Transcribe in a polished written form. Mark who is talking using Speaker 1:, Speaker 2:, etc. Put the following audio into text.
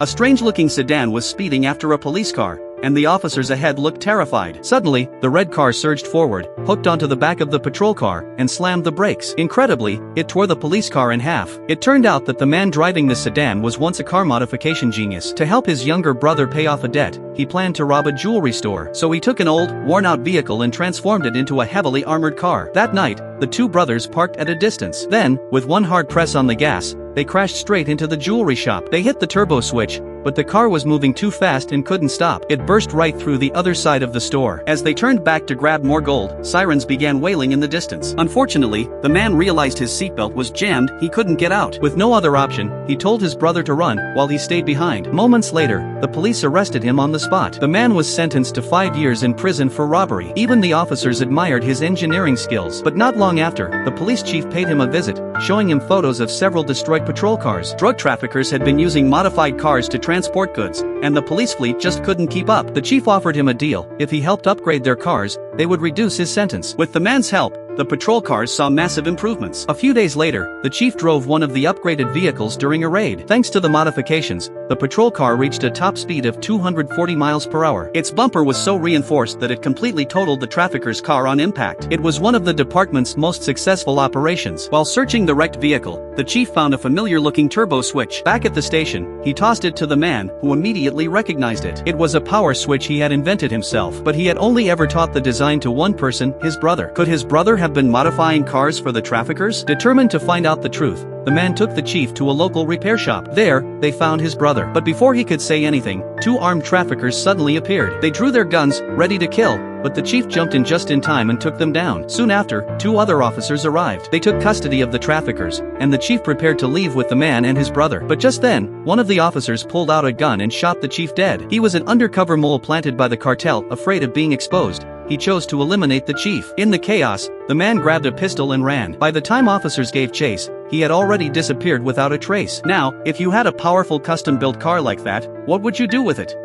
Speaker 1: A strange-looking sedan was speeding after a police car, and the officers ahead looked terrified. Suddenly, the red car surged forward, hooked onto the back of the patrol car, and slammed the brakes. Incredibly, it tore the police car in half. It turned out that the man driving the sedan was once a car modification genius. To help his younger brother pay off a debt, he planned to rob a jewelry store. So he took an old, worn-out vehicle and transformed it into a heavily armored car. That night, the two brothers parked at a distance. Then, with one hard press on the gas, they crashed straight into the jewelry shop. They hit the turbo switch, but the car was moving too fast and couldn't stop. It burst right through the other side of the store. As they turned back to grab more gold, sirens began wailing in the distance. Unfortunately, the man realized his seatbelt was jammed, he couldn't get out. With no other option, he told his brother to run, while he stayed behind. Moments later, the police arrested him on the spot. The man was sentenced to 5 years in prison for robbery. Even the officers admired his engineering skills. But not long after, the police chief paid him a visit, showing him photos of several destroyed patrol cars. Drug traffickers had been using modified cars to transport goods, and the police fleet just couldn't keep up. The chief offered him a deal. If he helped upgrade their cars, they would reduce his sentence. With the man's help, the patrol cars saw massive improvements. A few days later, the chief drove one of the upgraded vehicles during a raid. Thanks to the modifications, the patrol car reached a top speed of 240 miles per hour. Its bumper was so reinforced that it completely totaled the trafficker's car on impact. It was one of the department's most successful operations. While searching the wrecked vehicle, the chief found a familiar-looking turbo switch. Back at the station, he tossed it to the man, who immediately recognized it. It was a power switch he had invented himself, but he had only ever taught the design to one person, his brother. Could his brother have been modifying cars for the traffickers? Determined to find out the truth, the man took the chief to a local repair shop. There, they found his brother. But before he could say anything, two armed traffickers suddenly appeared. They drew their guns, ready to kill, but the chief jumped in just in time and took them down. Soon after, two other officers arrived. They took custody of the traffickers, and the chief prepared to leave with the man and his brother. But just then, one of the officers pulled out a gun and shot the chief dead. He was an undercover mole planted by the cartel, afraid of being exposed. He chose to eliminate the chief. In the chaos, the man grabbed a pistol and ran. By the time officers gave chase, he had already disappeared without a trace. Now, if you had a powerful custom-built car like that, what would you do with it?